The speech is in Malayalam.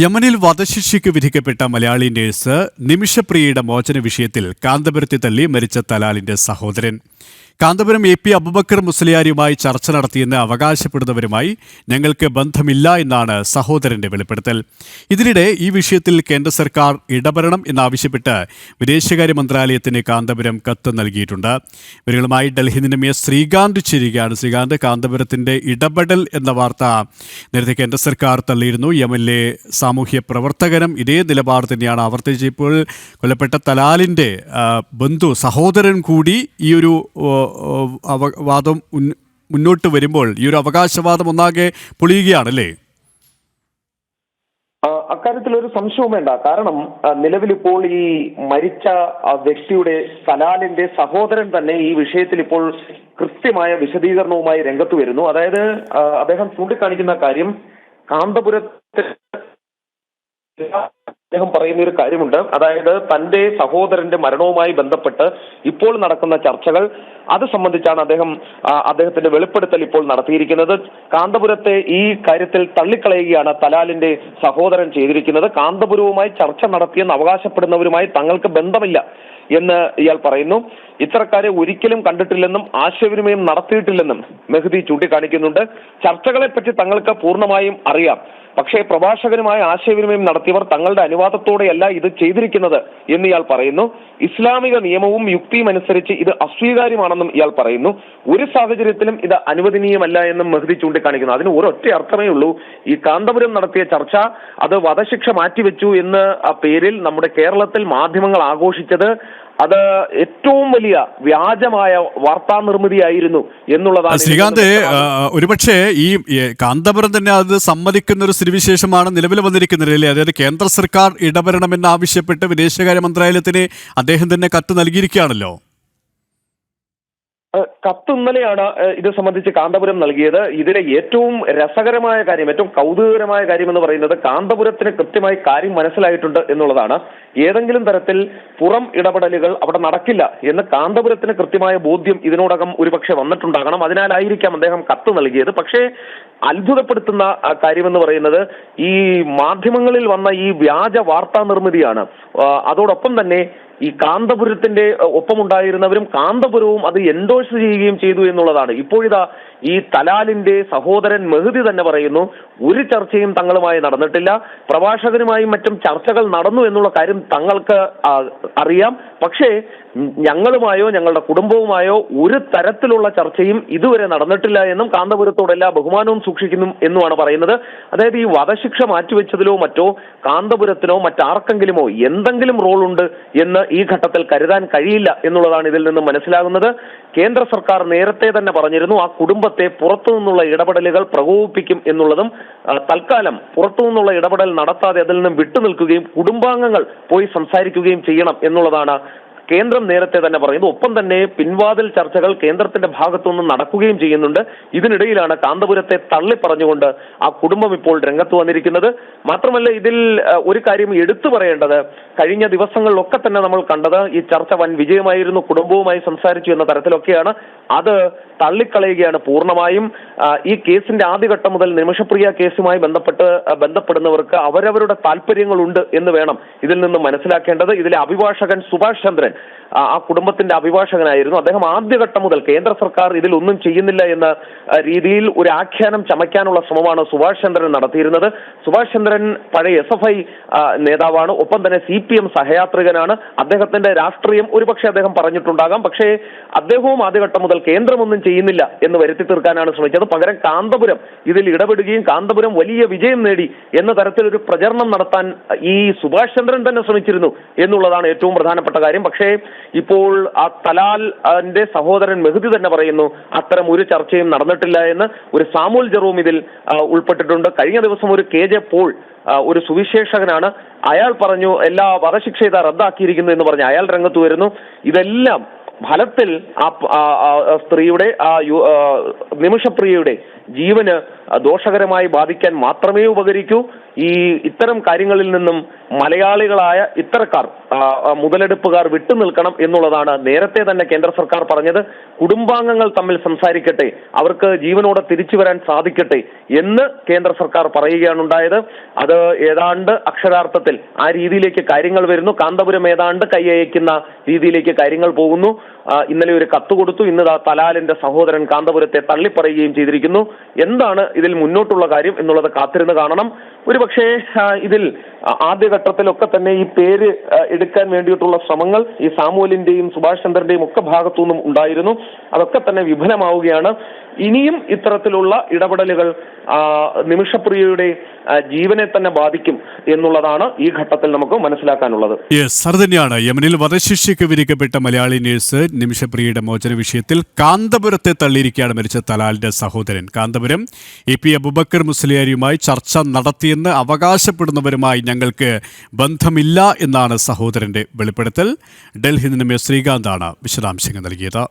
യമനിൽ വധശിക്ഷയ്ക്ക് വിധിക്കപ്പെട്ട മലയാളി നേഴ്സ് നിമിഷപ്രിയയുടെ മോചന വിഷയത്തിൽ കാന്തപുരത്തെ തള്ളി മരിച്ച തലാലിന്റെ സഹോദരൻ. കാന്തപുരം AP അബൂബക്കർ മുസ്ലിയാരുമായി ചർച്ച നടത്തിയെന്ന് അവകാശപ്പെടുന്നവരുമായി ഞങ്ങൾക്ക് ബന്ധമില്ല എന്നാണ് സഹോദരന്റെ വെളിപ്പെടുത്തൽ. ഇതിനിടെ ഈ വിഷയത്തിൽ കേന്ദ്ര സർക്കാർ ഇടപെടണം എന്നാവശ്യപ്പെട്ട് വിദേശകാര്യ മന്ത്രാലയത്തിന് കാന്തപുരം കത്ത് നൽകിയിട്ടുണ്ട്. ഇവരുമായി ഡൽഹിയിൽ നിന്ന് ശ്രീകാന്ത് ചേരുകയാണ്. ശ്രീകാന്ത്, കാന്തപുരത്തിന്റെ ഇടപെടൽ എന്ന വാർത്ത നേരത്തെ കേന്ദ്ര സർക്കാർ തള്ളിയിരുന്നു. യമനിലെ സാമൂഹ്യ പ്രവർത്തകനും ഇതേ നിലപാട് തന്നെയാണ് ആവർത്തിച്ച്. ഇപ്പോൾ കൊല്ലപ്പെട്ട തലാലിന്റെ സഹോദരൻ കൂടി ഈ ഒരു വാദം മുന്നോട്ട് വരുമ്പോൾ ഈ ഒരു അവകാശവാദം ഒന്നാകെ പൊളിയുകയാണല്ലേ? അക്കാര്യത്തിൽ ഒരു സംശയവും വേണ്ട. കാരണം നിലവിലിപ്പോൾ ഈ മരിച്ച വ്യക്തിയുടെ തലാലിന്റെ സഹോദരൻ തന്നെ ഈ വിഷയത്തിൽ ഇപ്പോൾ കൃത്യമായ വിശദീകരണവുമായി രംഗത്ത് വരുന്നു. അതായത് അദ്ദേഹം ചൂണ്ടിക്കാണിക്കുന്ന കാര്യം, കാന്തപുരത്തെ അദ്ദേഹം പറയുന്ന ഒരു കാര്യമുണ്ട്. അതായത് തന്റെ സഹോദരന്റെ മരണവുമായി ബന്ധപ്പെട്ട് ഇപ്പോൾ നടക്കുന്ന ചർച്ചകൾ അത് സംബന്ധിച്ചാണ് അദ്ദേഹത്തിന്റെ വെളിപ്പെടുത്തൽ ഇപ്പോൾ നടത്തിയിരിക്കുന്നത്. കാന്തപുരത്തെ ഈ കാര്യത്തിൽ തള്ളിക്കളയുകയാണ് തലാലിന്റെ സഹോദരൻ ചെയ്തിരിക്കുന്നത്. കാന്തപുരവുമായി ചർച്ച നടത്തിയെന്ന് അവകാശപ്പെടുന്നവരുമായി തങ്ങൾക്ക് ബന്ധമില്ല എന്ന് ഇയാൾ പറയുന്നു. ഇത്തരക്കാരെ ഒരിക്കലും കണ്ടിട്ടില്ലെന്നും ആശയവിനിമയം നടത്തിയിട്ടില്ലെന്നും മെഹ്ദി ചൂണ്ടിക്കാണിക്കുന്നുണ്ട്. ചർച്ചകളെപ്പറ്റി തങ്ങൾക്ക് പൂർണ്ണമായും അറിയാം, പക്ഷേ പ്രഭാഷകനുമായി ആശയവിനിമയം നടത്തിയവർ തങ്ങളുടെ അനുവാദത്തോടെയല്ല ഇത് ചെയ്തിരിക്കുന്നത് എന്ന് ഇയാൾ പറയുന്നു. ഇസ്ലാമിക നിയമവും യുക്തിയും അനുസരിച്ച് ഇത് അസ്വീകാര്യമാണെന്നും ഇയാൾ പറയുന്നു. ഒരു സാഹചര്യത്തിലും ഇത് അനുവദനീയമല്ല എന്നും മെഹ്ദി ചൂണ്ടിക്കാണിക്കുന്നു. അതിന് ഒരൊറ്റ അർത്ഥമേ ഉള്ളൂ. ഈ കാന്തപുരം നടത്തിയ ചർച്ച അത് വധശിക്ഷ മാറ്റിവെച്ചു എന്ന പേരിൽ നമ്മുടെ കേരളത്തിൽ മാധ്യമങ്ങൾ ആഘോഷിച്ചത് അത് ഏറ്റവും വലിയ വ്യാജമായ വാർത്താ നിർമ്മിതിയായിരുന്നു എന്നുള്ളതാണ്. ശ്രീകാന്ത്, ഒരുപക്ഷെ ഈ കാന്തപുരം തന്നെ അത് സമ്മതിക്കുന്ന ഒരു സ്ഥിതിവിശേഷമാണ് നിലവിൽ വന്നിരിക്കുന്നത് അല്ലേ? അതായത് കേന്ദ്ര സർക്കാർ ഇടപെടണമെന്ന് ആവശ്യപ്പെട്ട് വിദേശകാര്യ മന്ത്രാലയത്തിന് അദ്ദേഹം തന്നെ കത്ത് നൽകിയിരിക്കുകയാണല്ലോ. കത്ത് ഇന്നലെയാണ് ഇത് സംബന്ധിച്ച് കാന്തപുരം നൽകിയത്. ഇതിലെ ഏറ്റവും രസകരമായ കാര്യം, ഏറ്റവും കൗതുകകരമായ കാര്യം എന്ന് പറയുന്നത് കാന്തപുരത്തിന് കൃത്യമായി കാര്യം മനസ്സിലായിട്ടുണ്ട് എന്നുള്ളതാണ്. ഏതെങ്കിലും തരത്തിൽ പുറം ഇടപെടലുകൾ അവിടെ നടക്കില്ല എന്ന് കാന്തപുരത്തിന് കൃത്യമായ ബോധ്യം ഇതിനോടകം ഒരുപക്ഷെ വന്നിട്ടുണ്ടാകണം. അതിനാലായിരിക്കാം അദ്ദേഹം കത്ത് നൽകിയത്. പക്ഷേ അത്ഭുതപ്പെടുത്തുന്ന കാര്യമെന്ന് പറയുന്നത് ഈ മാധ്യമങ്ങളിൽ വന്ന ഈ വ്യാജ വാർത്താ നിർമ്മിതിയാണ്. അതോടൊപ്പം തന്നെ ഈ കാന്തപുരത്തിന്റെ ഒപ്പമുണ്ടായിരുന്നവരും കാന്തപുരവും അത് എൻഡോഴ്സ് ചെയ്യുകയും ചെയ്തു എന്നുള്ളതാണ്. ഇപ്പോഴിതാ ഈ തലാലിന്റെ സഹോദരൻ മെഹ്ദി തന്നെ പറയുന്നു, ഒരു ചർച്ചയും തങ്ങളുമായി നടന്നിട്ടില്ല, പ്രഭാഷകരുമായും മറ്റും ചർച്ചകൾ നടന്നു എന്നുള്ള കാര്യം തങ്ങൾക്ക് അറിയാം, പക്ഷേ ഞങ്ങളുമായോ ഞങ്ങളുടെ കുടുംബവുമായോ ഒരു തരത്തിലുള്ള ചർച്ചയും ഇതുവരെ നടന്നിട്ടില്ല എന്നും കാന്തപുരത്തോട് എല്ലാ ബഹുമാനവും സൂക്ഷിക്കുന്നു എന്നുമാണ് പറയുന്നത്. അതായത് ഈ വധശിക്ഷ മാറ്റിവെച്ചതിലോ മറ്റോ കാന്തപുരത്തിനോ മറ്റാർക്കെങ്കിലുമോ എന്തെങ്കിലും റോൾ ഉണ്ട് എന്ന് ഈ ഘട്ടത്തിൽ കരുതാൻ കഴിയില്ല എന്നുള്ളതാണ് ഇതിൽ നിന്നും മനസ്സിലാകുന്നത്. കേന്ദ്ര സർക്കാർ നേരത്തെ തന്നെ പറഞ്ഞിരുന്നു ആ കുടുംബത്തെ പുറത്തു നിന്നുള്ള ഇടപെടലുകൾ പ്രകോപിപ്പിക്കും എന്നുള്ളതും. തൽക്കാലം പുറത്തു നിന്നുള്ള ഇടപെടൽ നടത്താതെ അതിൽ നിന്നും വിട്ടുനിൽക്കുകയും കുടുംബാംഗങ്ങൾ പോയി സംസാരിക്കുകയും ചെയ്യണം എന്നുള്ളതാണ് കേന്ദ്രം നേരത്തെ തന്നെ പറയുന്നു. ഒപ്പം തന്നെ പിൻവാതിൽ ചർച്ചകൾ കേന്ദ്രത്തിന്റെ ഭാഗത്തുനിന്ന് നടക്കുകയും ചെയ്യുന്നുണ്ട്. ഇതിനിടയിലാണ് കാന്തപുരത്തെ തള്ളിപ്പറഞ്ഞുകൊണ്ട് ആ കുടുംബം ഇപ്പോൾ രംഗത്ത് വന്നിരിക്കുന്നത്. മാത്രമല്ല ഇതിൽ ഒരു കാര്യം എടുത്തു പറയേണ്ടത്, കഴിഞ്ഞ ദിവസങ്ങളിലൊക്കെ തന്നെ നമ്മൾ കണ്ടത് ഈ ചർച്ച വൻ വിജയമായിരുന്നു, കുടുംബവുമായി സംസാരിച്ചു എന്ന തരത്തിലൊക്കെയാണ്. അത് തള്ളിക്കളയുകയാണ് പൂർണ്ണമായും. ഈ കേസിന്റെ ആദ്യഘട്ടം മുതൽ നിമിഷപ്രിയ കേസുമായി ബന്ധപ്പെടുന്നവർക്ക് അവരവരുടെ താല്പര്യങ്ങളുണ്ട് എന്ന് വേണം ഇതിൽ നിന്ന് മനസ്സിലാക്കേണ്ടത്. ഇതിലെ അഭിഭാഷകൻ സുഭാഷ് ചന്ദ്രൻ ആ കുടുംബത്തിന്റെ അഭിഭാഷകനായിരുന്നു. അദ്ദേഹം ആദ്യഘട്ടം മുതൽ കേന്ദ്ര സർക്കാർ ഇതിൽ ഒന്നും ചെയ്യുന്നില്ല എന്ന രീതിയിൽ ഒരു ആഖ്യാനം ചമയ്ക്കാനുള്ള ശ്രമമാണ് സുഭാഷ് ചന്ദ്രൻ നടത്തിയിരുന്നത്. സുഭാഷ് ചന്ദ്രൻ പഴയ SFI നേതാവാണ്, ഒപ്പം തന്നെ CPM സഹയാത്രികനാണ്. അദ്ദേഹത്തിന്റെ രാഷ്ട്രീയം ഒരുപക്ഷെ അദ്ദേഹം പറഞ്ഞിട്ടുണ്ടാകാം, പക്ഷേ അദ്ദേഹവും ആദ്യഘട്ടം മുതൽ കേന്ദ്രമൊന്നും ചെയ്യുന്നില്ല എന്ന് വരുത്തി തീർക്കാനാണ് ശ്രമിച്ചത്. പകരം കാന്തപുരം ഇതിൽ ഇടപെടുകയും കാന്തപുരം വലിയ വിജയം നേടി എന്ന തരത്തിലൊരു പ്രചരണം നടത്താൻ ഈ സുഭാഷ് ചന്ദ്രൻ തന്നെ ശ്രമിച്ചിരുന്നു എന്നുള്ളതാണ് ഏറ്റവും പ്രധാനപ്പെട്ട കാര്യം. പക്ഷേ ഇപ്പോൾ ആ തലാലിന്റെ സഹോദരൻ മെഹ്ദി തന്നെ പറയുന്നു അത്തരം ഒരു ചർച്ചയും നടന്നിട്ടില്ല എന്ന്. ഒരു സാമുൽ ജെറോം ഇതിൽ ഉൾപ്പെട്ടിട്ടുണ്ട്. കഴിഞ്ഞ ദിവസം ഒരു KJ പോൾ, ഒരു സുവിശേഷകനാണ്, അയാൾ പറഞ്ഞു എല്ലാ വധശിക്ഷ ഇതാ റദ്ദാക്കിയിരിക്കുന്നു എന്ന് പറഞ്ഞ് അയാൾ രംഗത്ത് വരുന്നു. ഇതെല്ലാം ഫലത്തിൽ ആ സ്ത്രീയുടെ നിമിഷപ്രിയയുടെ ജീവന് ദോഷകരമായി ബാധിക്കാൻ മാത്രമേ ഉപകരിക്കൂ. ഇത്തരം കാര്യങ്ങളിൽ നിന്നും മലയാളികളായ ഇത്തരക്കാർ മുതലെടുപ്പുകാർ വിട്ടുനിൽക്കണം എന്നുള്ളതാണ് നേരത്തെ തന്നെ കേന്ദ്ര സർക്കാർ പറഞ്ഞത്. കുടുംബാംഗങ്ങൾ തമ്മിൽ സംസാരിക്കട്ടെ, അവർക്ക് ജീവനോടെ തിരിച്ചു വരാൻ സാധിക്കട്ടെ എന്ന് കേന്ദ്ര സർക്കാർ പറയുകയാണ് ഉണ്ടായത്. അത് ഏതാണ്ട് അക്ഷരാർത്ഥത്തിൽ ആ രീതിയിലേക്ക് കാര്യങ്ങൾ വരുന്നു. കാന്തപുരം ഏതാണ്ട് കൈയയക്കുന്ന രീതിയിലേക്ക് കാര്യങ്ങൾ പോകുന്നു. ഇന്നലെ ഒരു കത്ത് കൊടുത്തു. ഇന്ന് തലാലിന്റെ സഹോദരൻ കാന്തപുരത്തെ തള്ളിപ്പറയുകയും ചെയ്തിരിക്കുന്നു. എന്താണ് ഇതിൽ മുന്നോട്ടുള്ള കാര്യം എന്നുള്ളത് കാത്തിരുന്ന് കാണണം. ഒരുപക്ഷേ ഇതിൽ ആദ്യഘട്ടത്തിലൊക്കെ തന്നെ ഈ പേര് എടുക്കാൻ വേണ്ടിയിട്ടുള്ള ശ്രമങ്ങൾ ഈ സാമുവലിന്റെയും സുഭാഷ് ചന്ദ്രന്റെയും ഒക്കെ ഭാഗത്തു നിന്നും ഉണ്ടായിരുന്നു. അതൊക്കെ തന്നെ വിഫലമാവുകയാണ്. ഇനിയും ഇത്തരത്തിലുള്ള ഇടപെടലുകൾ നിമിഷപ്രിയയുടെ ജീവനെ തന്നെ ബാധിക്കും എന്നുള്ളതാണ് ഈ ഘട്ടത്തിൽ നമുക്ക് മനസ്സിലാക്കാനുള്ളത്. അത് തന്നെയാണ്. യമനിൽ വധശിക്ഷയ്ക്ക് വിധിക്കപ്പെട്ട മലയാളി നേഴ്സ് നിമിഷപ്രിയയുടെ മോചന വിഷയത്തിൽ കാന്തപുരത്തെ തള്ളിയിരിക്കുകയാണ് മരിച്ച തലാലിന്റെ സഹോദരൻ. കാന്തപുരം AP അബൂബക്കർ മുസ്ലിയാരിയുമായി ചർച്ച നടത്തിയെന്ന് അവകാശപ്പെടുന്നവരുമായി ഞങ്ങൾക്ക് ബന്ധമില്ല എന്നാണ് സഹോദരന്റെ വെളിപ്പെടുത്തൽ. ഡൽഹിയിൽ നിന്നും ശ്രീകാന്താണ് വിശദാംശങ്ങൾ നൽകിയത്.